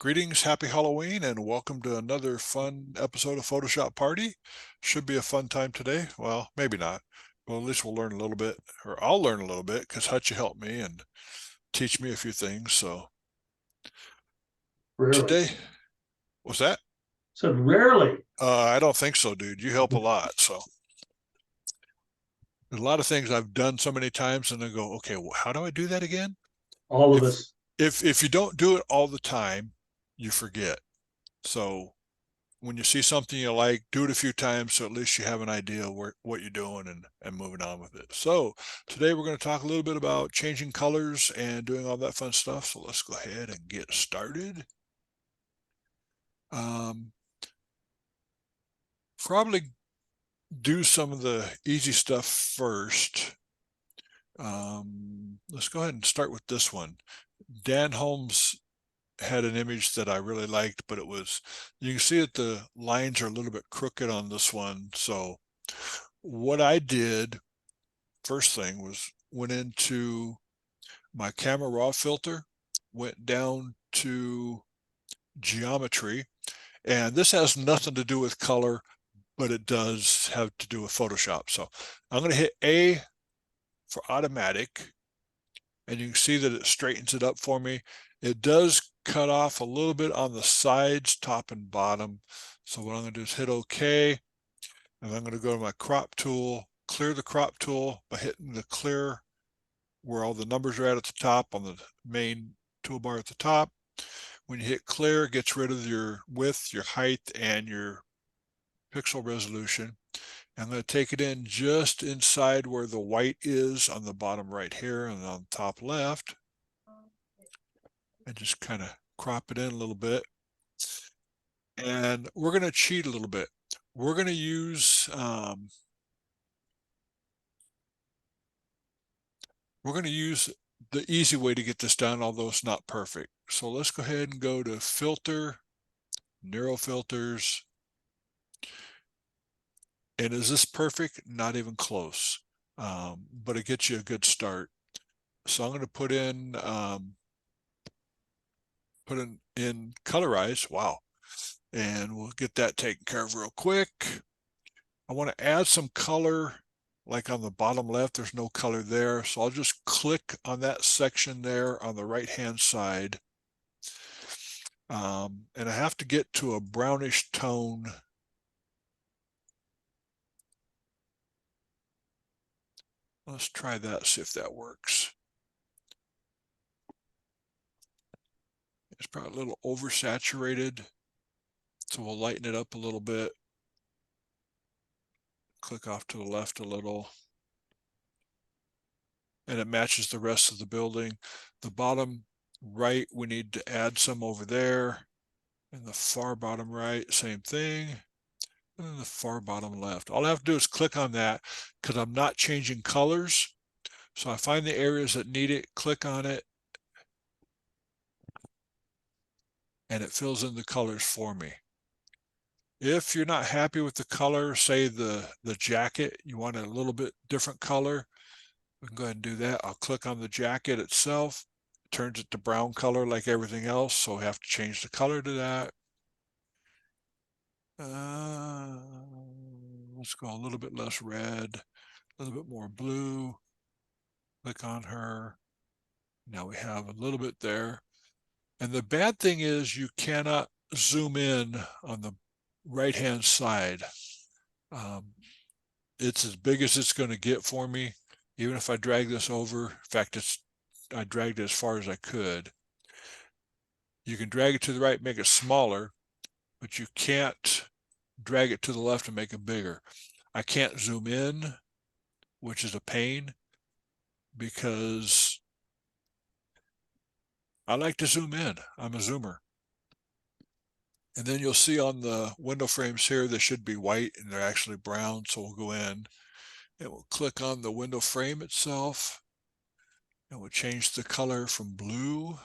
Greetings, happy Halloween, and welcome to another fun episode of Photoshop Party. Should be a fun time today. Well, maybe not. Well, at least we'll learn a little bit, or I'll learn a little bit, because Hutch helped me and teach me a few things. So Rarely. today, what's that? Said rarely. I don't think so, dude. You help a lot. So there's a lot of things I've done so many times, and I go, okay, well, how do I do that again? All of If us. if you don't do it all the time, you forget. So when you see something you like, do it a few times so at least you have an idea what you're doing and moving on with it. So today we're going to talk a little bit about changing colors and doing all that fun stuff. So let's go ahead and get started. Um, Probably do some of the easy stuff first. Let's go ahead and start with this one. Dan Holmes had an image that I really liked, but you can see that the lines are a little bit crooked on this one. So what I did first thing was went into my camera raw filter, went down to geometry, and this has nothing to do with color, but it does have to do with Photoshop. So I'm going to hit A for automatic, and you can see that it straightens it up for me. It does cut off a little bit on the sides, top and bottom. So what I'm going to do is hit OK, and I'm going to go to my crop tool, clear the crop tool by hitting the clear where all the numbers are at the top on the main toolbar at the top. When you hit clear, it gets rid of your width, your height, and your pixel resolution. I'm going to take it in just inside where the white is on the bottom right here and on the top left, and just kind of crop it in a little bit. And we're going to cheat a little bit. We're going to use the easy way to get this done, although it's not perfect. So let's go ahead and go to Filter, Neural Filters. And is this perfect? Not even close. But it gets you a good start. So I'm going to put in colorize. Wow. And we'll get that taken care of real quick. I want to add some color, like on the bottom left, there's no color there. So I'll just click on that section there on the right-hand side. And I have to get to a brownish tone. Let's try that, see if that works. It's probably a little oversaturated, so we'll lighten it up a little bit. Click off to the left a little. And it matches the rest of the building. The bottom right, we need to add some over there. And the far bottom right, same thing. And then the far bottom left. All I have to do is click on that because I'm not changing colors. So I find the areas that need it, click on it, and it fills in the colors for me. If you're not happy with the color, say the jacket, you want a little bit different color, we can go ahead and do that. I'll click on the jacket itself. It turns it to brown color like everything else, so we have to change the color to that. Let's go a little bit less red, a little bit more blue. Click on her. Now we have a little bit there. And the bad thing is you cannot zoom in on the right-hand side. It's as big as it's going to get for me. Even if I drag this over, in fact, I dragged it as far as I could. You can drag it to the right, make it smaller, but you can't drag it to the left and make it bigger. I can't zoom in, which is a pain because I like to zoom in. I'm a zoomer. And then you'll see on the window frames here, they should be white and they're actually brown. So we'll go in and we'll click on the window frame itself and we'll change the color from blue.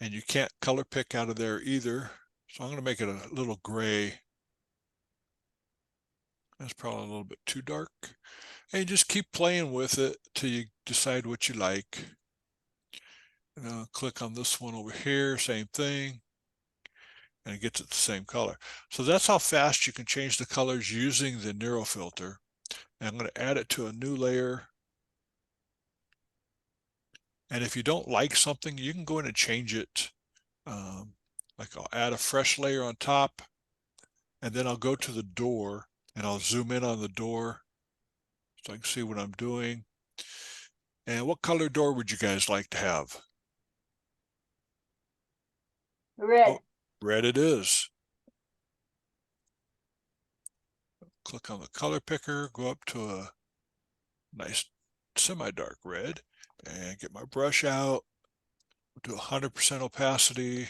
And you can't color pick out of there either. So I'm going to make it a little gray. That's probably a little bit too dark. And you just keep playing with it till you decide what you like. And I'll click on this one over here, same thing, and it gets it the same color. So that's how fast you can change the colors using the NeuroFilter. And I'm going to add it to a new layer. And if you don't like something, you can go in and change it. Like I'll add a fresh layer on top, and then I'll go to the door and I'll zoom in on the door so I can see what I'm doing. And what color door would you guys like to have? Red. Oh, red it is. Click on the color picker, go up to a nice semi-dark red, and get my brush out, do 100% opacity,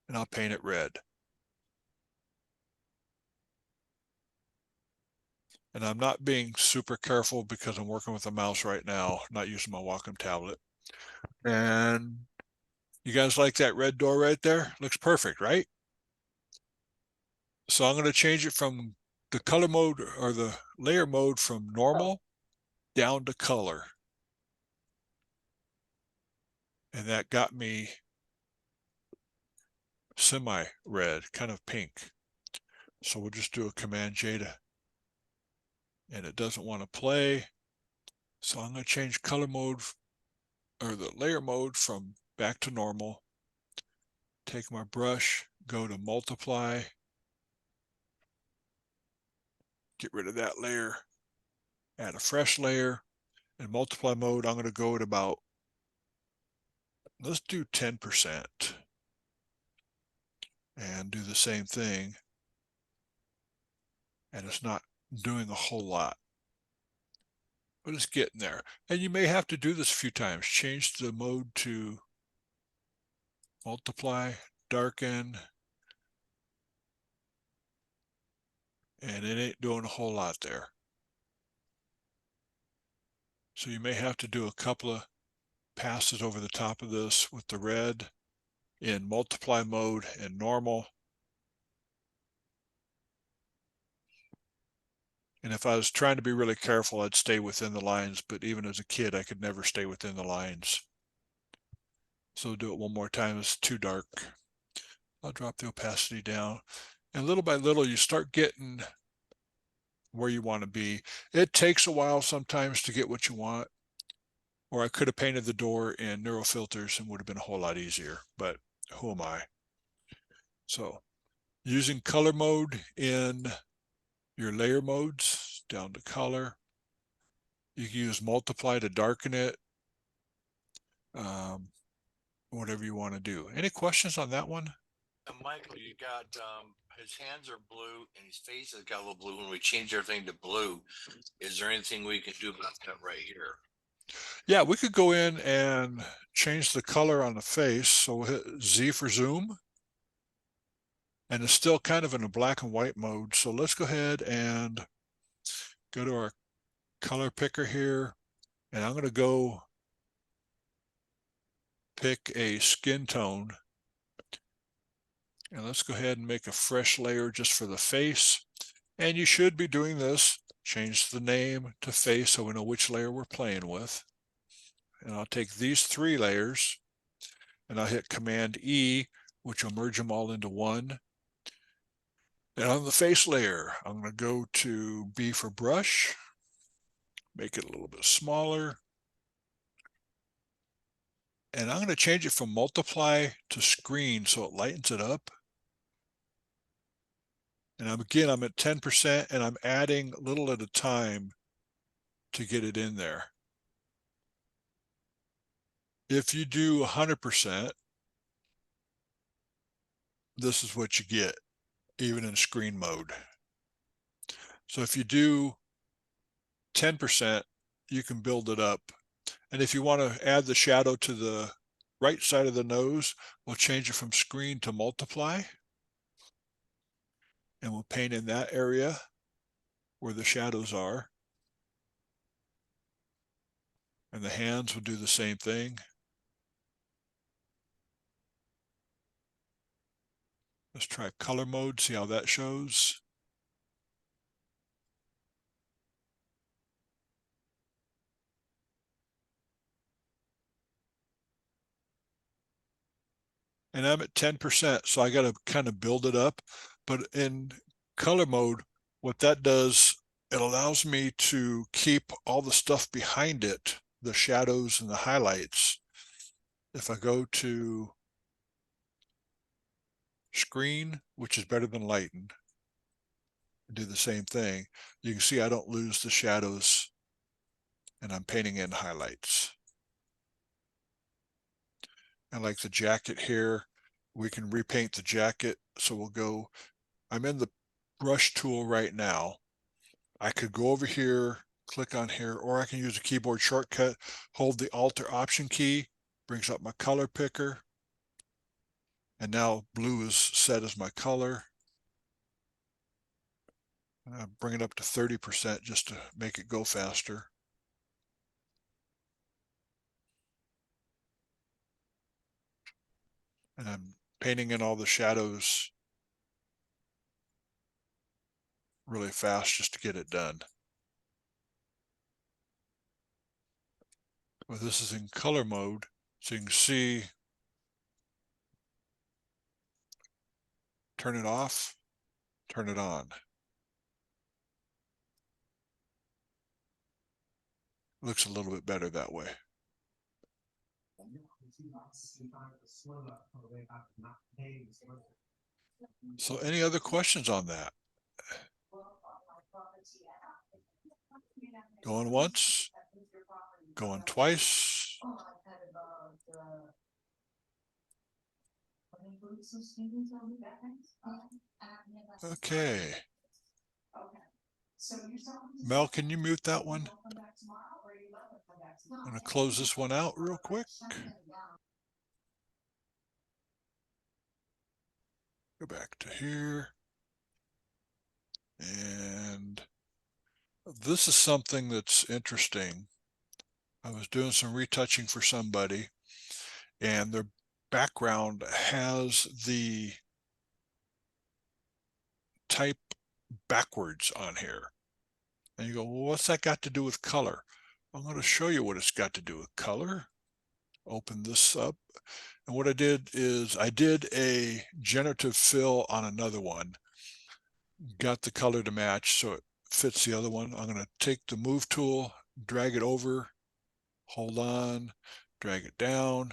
and I'll paint it red. And I'm not being super careful because I'm working with a mouse right now, not using my Wacom tablet. And you guys like that red door right there? Looks perfect, right? So I'm going to change it from the color mode or the layer mode from normal down to color. And that got me semi-red, kind of pink. So we'll just do a Command J to, and it doesn't want to play. So I'm going to change color mode or the layer mode from back to normal. Take my brush, go to multiply, get rid of that layer, add a fresh layer. In multiply mode, I'm going to go at about, let's do 10% and do the same thing. And it's not doing a whole lot, but it's getting there. And you may have to do this a few times. Change the mode to multiply, darken, and it ain't doing a whole lot there. So you may have to do a couple of passes over the top of this with the red in multiply mode and normal. And if I was trying to be really careful, I'd stay within the lines, but even as a kid, I could never stay within the lines. So do it one more time, it's too dark. I'll drop the opacity down. And little by little, you start getting where you want to be. It takes a while sometimes to get what you want. Or I could have painted the door in NeuroFilters and would have been a whole lot easier, but who am I? So using color mode in your layer modes, down to color. You can use multiply to darken it. Whatever you want to do. Any questions on that one? Michael, you got his hands are blue and his face has got a little blue. When we change everything to blue, is there anything we can do about that right here? Yeah, we could go in and change the color on the face. So we'll hit Z for zoom. And it's still kind of in a black and white mode. So let's go ahead and go to our color picker here. And I'm going to go pick a skin tone. And let's go ahead and make a fresh layer just for the face. And you should be doing this. Change the name to face so we know which layer we're playing with. And I'll take these 3 layers and I'll hit Command E, which will merge them all into one. And on the face layer, I'm going to go to B for brush, make it a little bit smaller. And I'm going to change it from multiply to screen so it lightens it up. And I'm at 10% and I'm adding a little at a time to get it in there. If you do 100%, this is what you get, even in screen mode. So if you do 10%, you can build it up. And if you want to add the shadow to the right side of the nose, we'll change it from screen to multiply. And we'll paint in that area where the shadows are. And the hands will do the same thing. Let's try color mode, see how that shows. and I'm at 10%. So I got to kind of build it up. But in color mode, what that does, it allows me to keep all the stuff behind it, the shadows and the highlights. If I go to screen, which is better than lighten, do the same thing, you can see I don't lose the shadows, and I'm painting in highlights. And like the jacket here, we can repaint the jacket. So we'll go, I'm in the brush tool right now. I could go over here, click on here, or I can use a keyboard shortcut, hold the Alt or Option key, brings up my color picker. And now blue is set as my color. I'll bring it up to 30% just to make it go faster. And I'm painting in all the shadows really fast just to get it done. Well, this is in color mode, so you can see, turn it off, turn it on. Looks a little bit better that way. So any other questions on that? Going once, going twice. Okay. Mel, can you mute that one? I'm going to close this one out real quick. Go back to here. And this is something that's interesting. I was doing some retouching for somebody, and their background has the type backwards on here. And you go, well, what's that got to do with color? I'm going to show you what it's got to do with color. Open this up. And what I did is I did a generative fill on another one, got the color to match so it fits the other one. I'm going to take the move tool, drag it over, hold on, drag it down.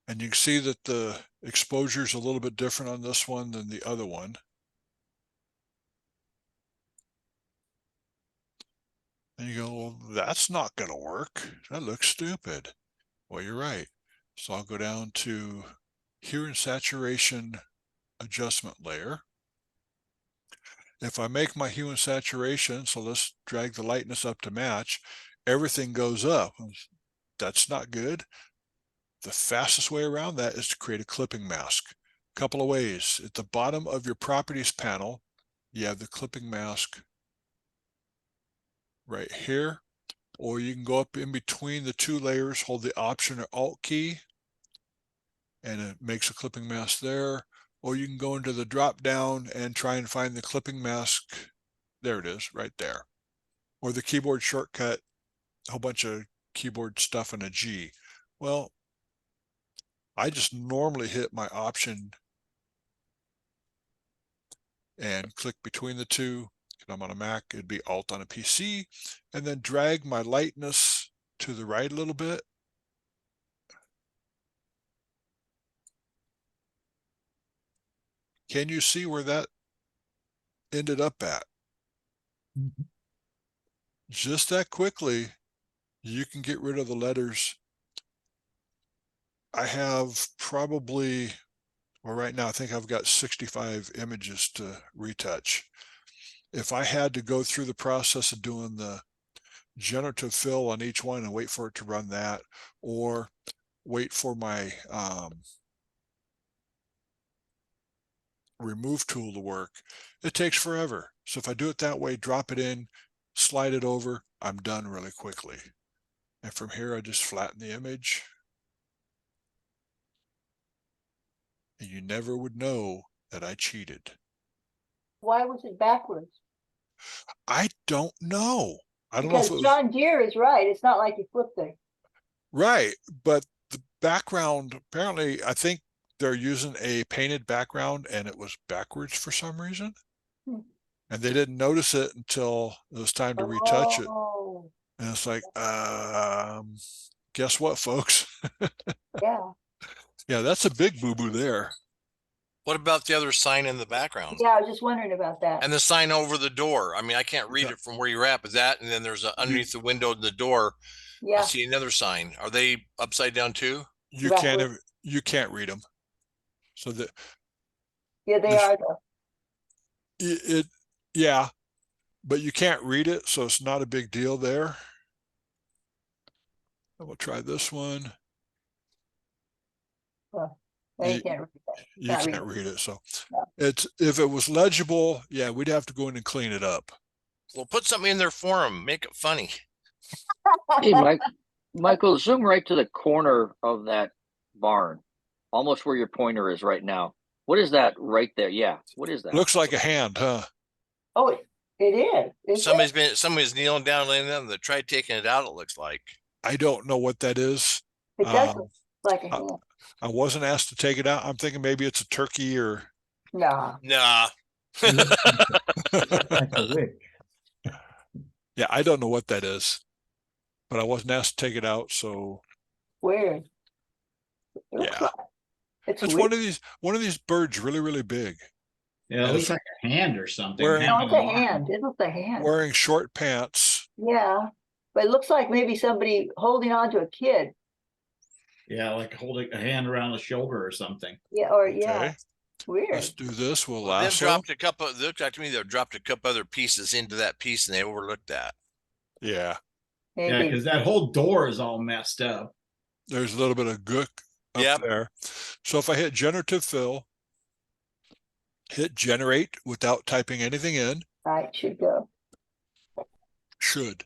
And you can see that the exposure is a little bit different on this one than the other one. And you go, well, that's not going to work. That looks stupid. Well, you're right. So I'll go down to hue and saturation adjustment layer. If I make my hue and saturation, so let's drag the lightness up to match, everything goes up. That's not good. The fastest way around that is to create a clipping mask. A couple of ways. At the bottom of your properties panel, you have the clipping mask right here, or you can go up in between the two layers, hold the Option or Alt key, and it makes a clipping mask there. Or you can go into the drop down and try and find the clipping mask. There it is, right there. Or the keyboard shortcut, a whole bunch of keyboard stuff in a G. Well, I just normally hit my Option and click between the two. If I'm on a Mac, it'd be Alt on a PC, and then drag my lightness to the right a little bit. Can you see where that ended up at? Mm-hmm. Just that quickly, you can get rid of the letters. I have probably, well, right now I think I've got 65 images to retouch. If I had to go through the process of doing the generative fill on each one and wait for it to run that, or wait for my remove tool to work, it takes forever. So if I do it that way, drop it in, slide it over, I'm done really quickly. And from here, I just flatten the image. And you never would know that I cheated. Why was it backwards? I don't know. I don't know if Because it was John Deere is right. It's not like you flipped it. right, but background, apparently, I think they're using a painted background and it was backwards for some reason. Hmm. And they didn't notice it until it was time to retouch it. Oh, And it's like, guess what, folks? yeah, Yeah, that's a big boo-boo there. What about the other sign in the background? yeah, I was just wondering about that. And the sign over the door? I mean, I can't read it from where you're at, but that, and then there's a, underneath the window of the door, I Yeah, see another sign. Are they upside down too? You Backwards. you can't read them. So that yeah, they this- are though. it, yeah, but you can't read it, so it's not a big deal there. And we'll try this one. No, You- you can't read that. You Not can't read read it, so No. it's, if it was legible, yeah, we'd have to go in and clean it up. Well, put something in there for them. Make it funny. Hey, Michael, zoom right to the corner of that barn, almost where your pointer is right now. What is that right there? Yeah, what is that? Looks like a hand, huh? Oh, it is. Is Somebody's kneeling down, laying down. They tried taking it out. It looks like. I don't know what that is. it does Um, look like a uh, hand. I wasn't asked to take it out. I'm thinking maybe it's a turkey or Nah, Nah. Like a witch. yeah, I don't know what that is. But I wasn't asked to take it out, so weird. It looks Yeah. like it's it's weird. one of these birds really, really big, Yeah, it And looks it's- like a hand or something. Where- No, hanging it's a on. hand. It looks like a hand. wearing short pants. Yeah, but it looks like maybe somebody holding on to a kid. Yeah, like holding a hand around the shoulder or something. Yeah, or yeah, Okay, weird. let's do this. We'll Well, they've lasso. dropped a couple. They looked like to me they've dropped a couple other pieces into that piece, and they overlooked that. Yeah, Yeah, Maybe. because that whole door is all messed up. there's a little bit of gook up Yep. there. So if I hit generative fill, hit generate without typing anything in, Right, should go. should.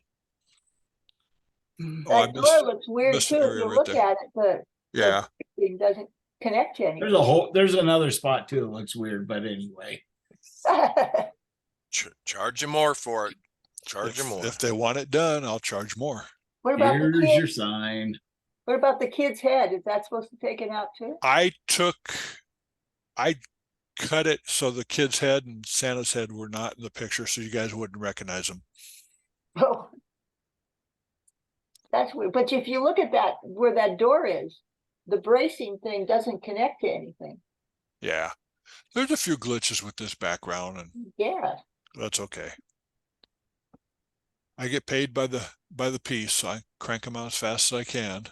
Oh, I That door missed, looks weird missed too. an If area you right look there. at it, but Yeah, it doesn't connect to There's a whole there's another spot too that looks weird, but anyway. anything. Charge them more for it. Charge them more. if they want it done, I'll charge more. What about the Here's your kid? sign. What about the kid's head? Is that supposed to take it out too? I cut it so the kid's head and Santa's head were not in the picture, so you guys wouldn't recognize them. Oh. That's weird. But if you look at that, where that door is, the bracing thing doesn't connect to anything. Yeah, there's a few glitches with this background, and Yeah, that's okay. I get paid by the piece, so I crank them out as fast as I can.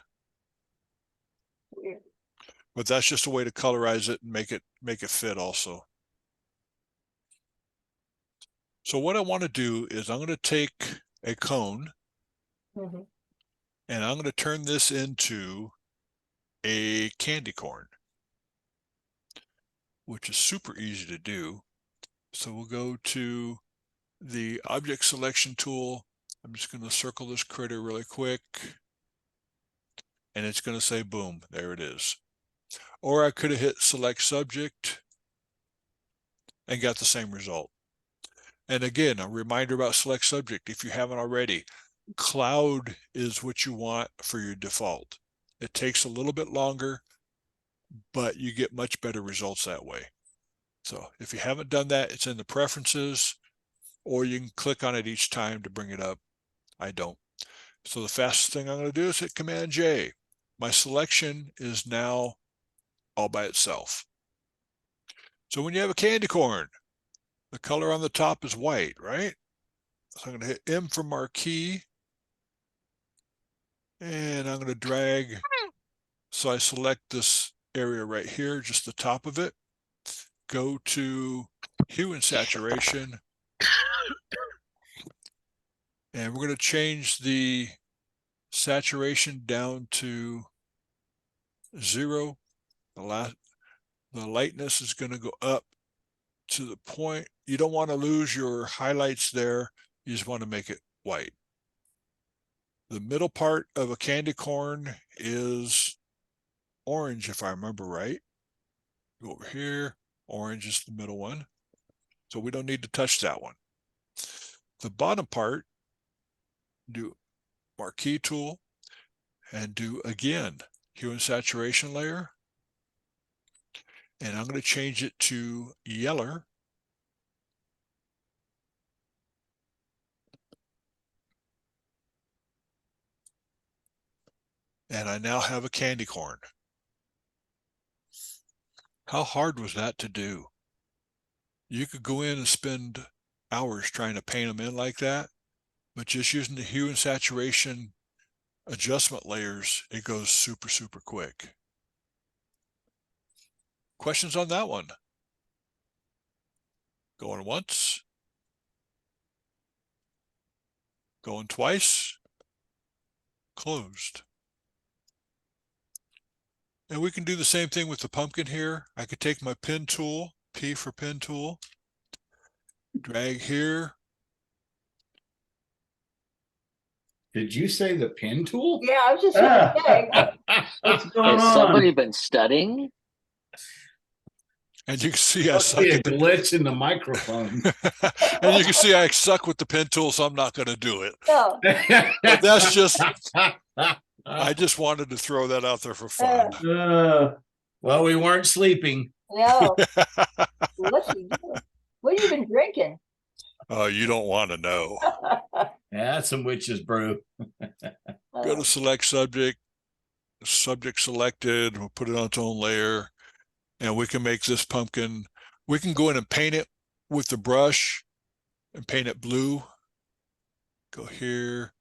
weird. But that's just a way to colorize it and make it fit also. So what I want to do is I'm going to take a cone Mhm. and I'm going to turn this into a candy corn, which is super easy to do. So we'll go to the object selection tool. I'm just going to circle this critter really quick. And it's going to say, boom, there it is. Or I could have hit select subject and got the same result. And again, a reminder about select subject, if you haven't already, cloud is what you want for your default. It takes a little bit longer, but you get much better results that way. So if you haven't done that, it's in the preferences, or you can click on it each time to bring it up. I don't. So the fastest thing I'm going to do is hit Command J. My selection is now all by itself. So when you have a candy corn, the color on the top is white, right? So I'm going to hit M for marquee. And I'm going to drag. So I select this area right here, just the top of it. Go to hue and saturation. And we're going to change the saturation down to 0. The lightness is going to go up to the point. You don't want to lose your highlights there. You just want to make it white. The middle part of a candy corn is orange, if I remember right. Go over here. Orange is the middle one. So we don't need to touch that one. The bottom part, do marquee tool and do again hue and saturation layer. And I'm going to change it to yeller. And I now have a candy corn. How hard was that to do? You could go in and spend hours trying to paint them in like that, but just using the hue and saturation adjustment layers, it goes super, super quick. Questions on that one? Going once. Going twice. Closed. And we can do the same thing with the pumpkin here. I could take my pen tool, P for pen tool, drag here. Did you say the pen tool? Yeah, I was just gonna say, What's going Has on? somebody been studying? And you can see I Must suck be a at the glitch in the microphone. and you can see I suck with the pen tool, so I'm not going to do it. no, But that's just, I just wanted to throw that out there for fun. Well, we weren't sleeping. no, what's he doing? What have you been drinking? Oh, you don't want to know. Yeah, that's some witch's brew. Go to select subject, subject selected, we'll put it on its own layer, and we can make this pumpkin, we can go in and paint it with the brush and paint it blue. Go here.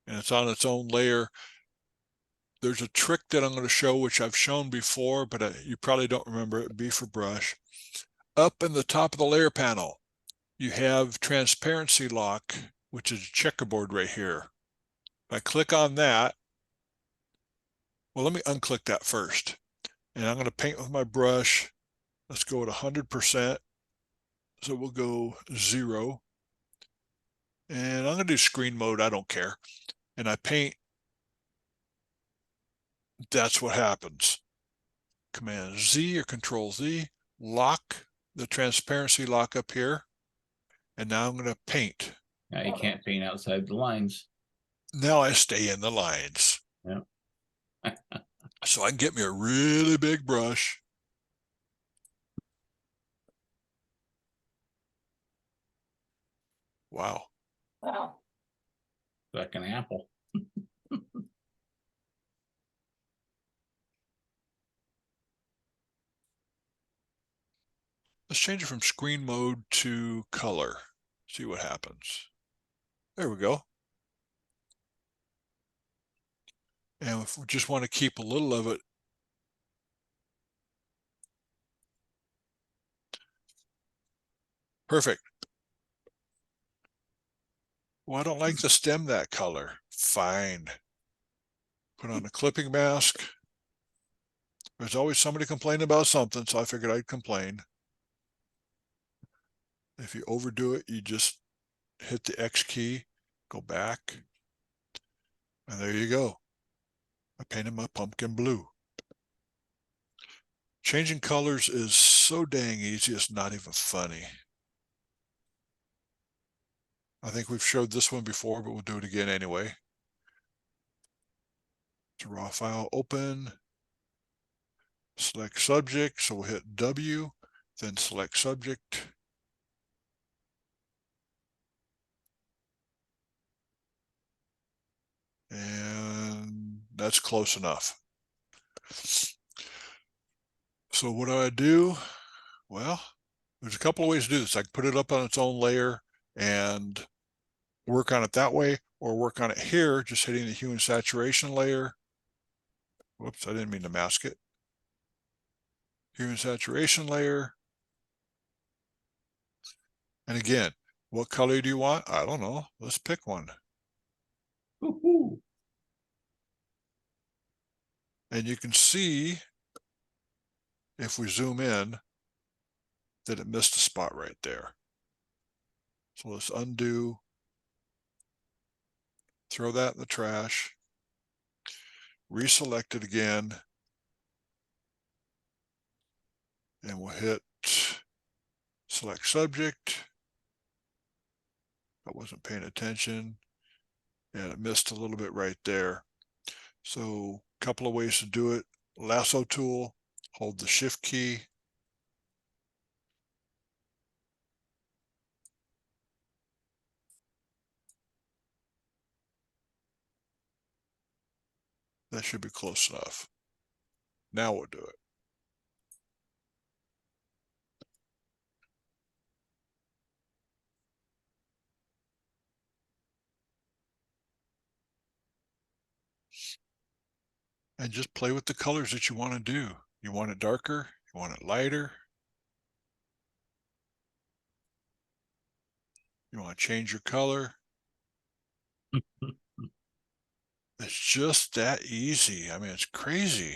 And it's on its own layer. There's a trick that I'm going to show, which I've shown before, but you probably don't remember it. B for brush. Up in the top of the layer panel, you have transparency lock, which is a checkerboard right here. If I click on that, well, let me unclick that first. And I'm going to paint with my brush. Let's go at 100%. So we'll go 0. And I'm going to do screen mode. I don't care. And I paint. That's what happens. Command Z or Control Z, lock the transparency lock up here. And now I'm going to paint. Now you can't paint outside the lines. Now I stay in the lines. Yeah. So I can get me a really big brush. Wow. Wow. Like an apple. Let's change it from screen mode to color. See what happens. There we go. And if we just want to keep a little of it, perfect. Well, I don't like the stem that color. Fine. Put on a clipping mask. There's always somebody complaining about something, so I figured I'd complain. If you overdo it, you just hit the X key, go back, and there you go. I painted my pumpkin blue. Changing colors is so dang easy, it's not even funny. I think we've showed this one before, but we'll do it again anyway. It's a raw file, open, select subject, so we'll hit W, then select subject. And that's close enough. So what do? Well, there's a couple of ways to do this. I can put it up on its own layer and work on it that way, or work on it here, just hitting the hue and saturation layer. Whoops, I didn't mean to mask it. Hue and saturation layer. And again, what color do you want? I don't know. Let's pick one. Woo-hoo. And you can see, if we zoom in, that it missed a spot right there. So let's undo, throw that in the trash, reselect it again, and we'll hit select subject. I wasn't paying attention. And it missed a little bit right there. So a couple of ways to do it. Lasso tool, hold the shift key. That should be close enough. Now we'll do it. And just play with the colors that you want to do. You want it darker, you want it lighter. You want to change your color. It's just that easy. I mean, it's crazy.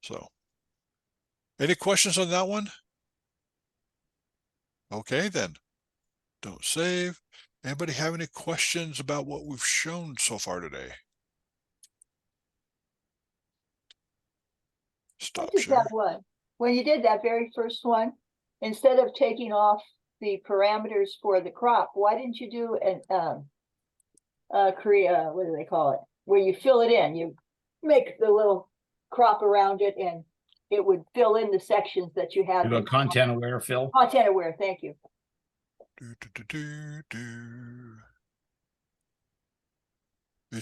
So, any questions on that one? Okay, then. Don't save. Anybody have any questions about what we've shown so far today? I Stop just share. have one. When you did that very first one, instead of taking off the parameters for the crop, why didn't you do an what do they call it? Where you fill it in, you make the little crop around it and it would fill in the sections that you have. Do a content aware fill. Content aware, thank you. You're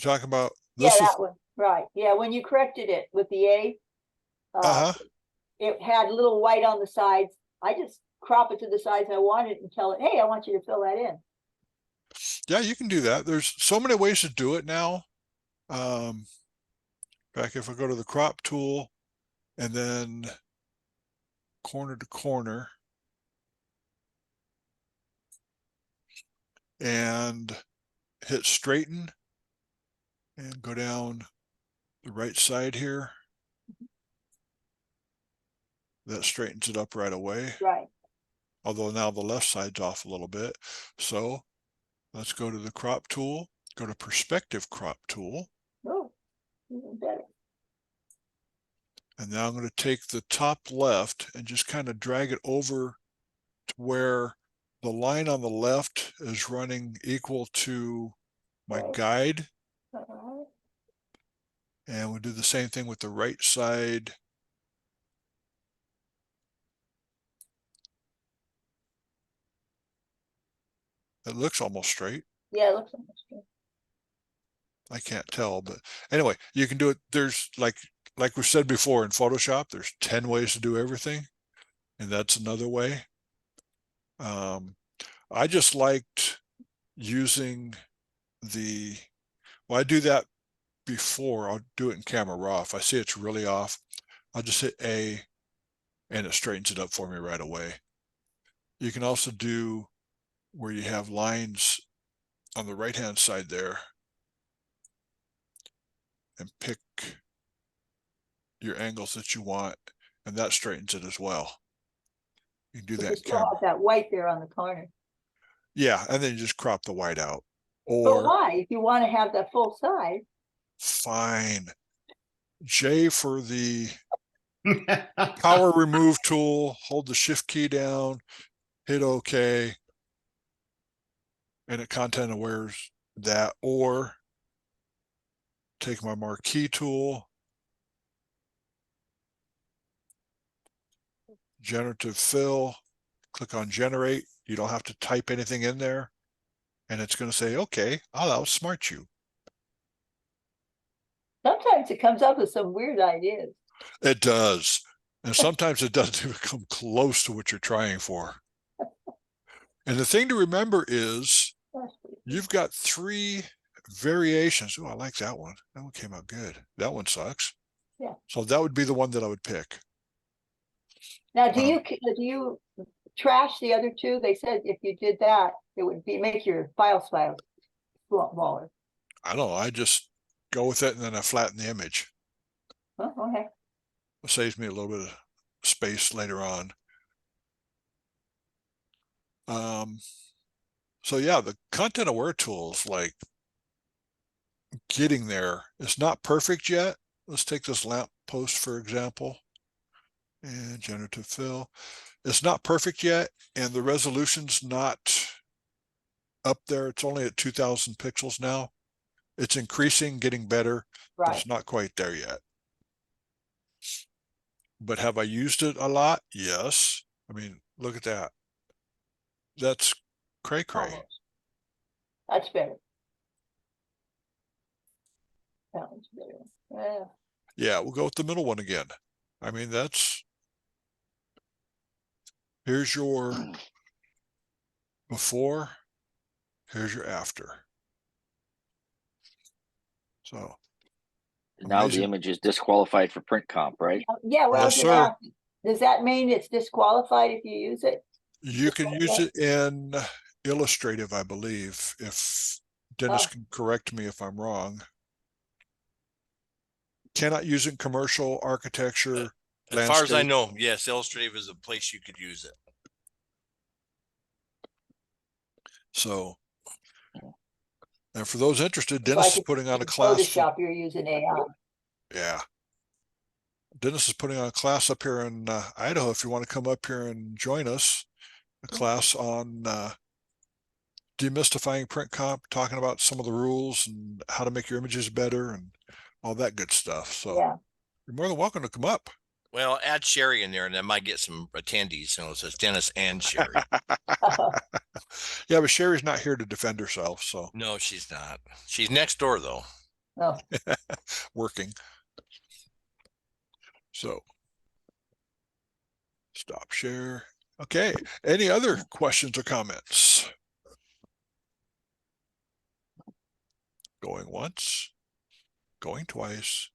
talking about Yeah, this? that one, right. Yeah, when you corrected it with the A, Uh-huh. it had little white on the sides. I just crop it to the sides I want it and tell it, hey, I want you to fill that in. Yeah, you can do that. There's so many ways to do it now. Back if I go to the crop tool and then corner to corner and hit straighten and go down the right side here. That straightens it up right away. Right. Although now the left side's off a little bit. So let's go to the crop tool, go to perspective crop tool. Oh, even better. And now I'm going to take the top left and just kind of drag it over to where the line on the left is running equal to my Right. guide. Uh-huh. And we'll do the same thing with the right side. It looks almost straight. Yeah, it looks almost good. I can't tell, but anyway, you can do it. There's like we said before in Photoshop, there's 10 ways to do everything. And that's another way. I just liked using well, I do that before. I'll do it in camera raw. If I see it's really off, I'll just hit A and it straightens it up for me right away. You can also do where you have lines on the right hand side there and pick your angles that you want, and that straightens it as well. You can do But that you in still camera. have that white there on the corner. Yeah, and then you just crop the white out. But Or why? If you want to have that full size, fine. J for the power remove tool, hold the shift key down, hit OK, and it content awares that. Or take my marquee tool, generative fill, click on generate. You don't have to type anything in there. And it's going to say, okay, I'll outsmart you. sometimes it comes up with some weird ideas. It does. And sometimes it doesn't even come close to what you're trying for. And the thing to remember is you've got 3 variations. Oh, I like that one. That one came out good. That one sucks. Yeah. So that would be the one that I would pick. Now, do you trash the other two? They said if you did that, it would make your files smaller. I don't know. I just go with it and then I flatten the image. Oh, okay. It saves me a little bit of space later on. So yeah, the content aware tool is like getting there. It's not perfect yet. Let's take this lamp post, for example. And generative fill. It's not perfect yet, and the resolution's not up there. It's only at 2000 pixels now. It's increasing, getting better, but Right. it's not quite there yet. But have I used it a lot? Yes. I mean, look at that. That's cray cray. Almost. That's better. That one's better. Yeah. Yeah, we'll go with the middle one again. I mean, here's your before, here's your after. So, Now the amazing. image is disqualified for print comp, right? Yeah, well, I was Yes, gonna sir. ask, does that mean it's disqualified if you use it? You can use it in illustrative, I believe, if Dennis Oh. can correct me if I'm wrong. Cannot use it in commercial, architecture, As far as I landscape. know, yes, Illustrative is a place you could use it. So, and for those interested, It's Dennis like is if putting on a in class. For, Photoshop, you're using AI. yeah. Dennis is putting on a class up here in Idaho. If you want to come up here and join us, a class on demystifying print comp, talking about some of the rules and how to make your images better and all that good stuff. So Yeah. you're more than welcome to come up. Well, add Sherry in there and that might get some attendees. So it says Dennis and Sherry. Yeah, but Sherry's not here to defend herself, so No, she's not. She's next door though. No, working. So stop share. Okay. Any other questions or comments? Going once, going twice.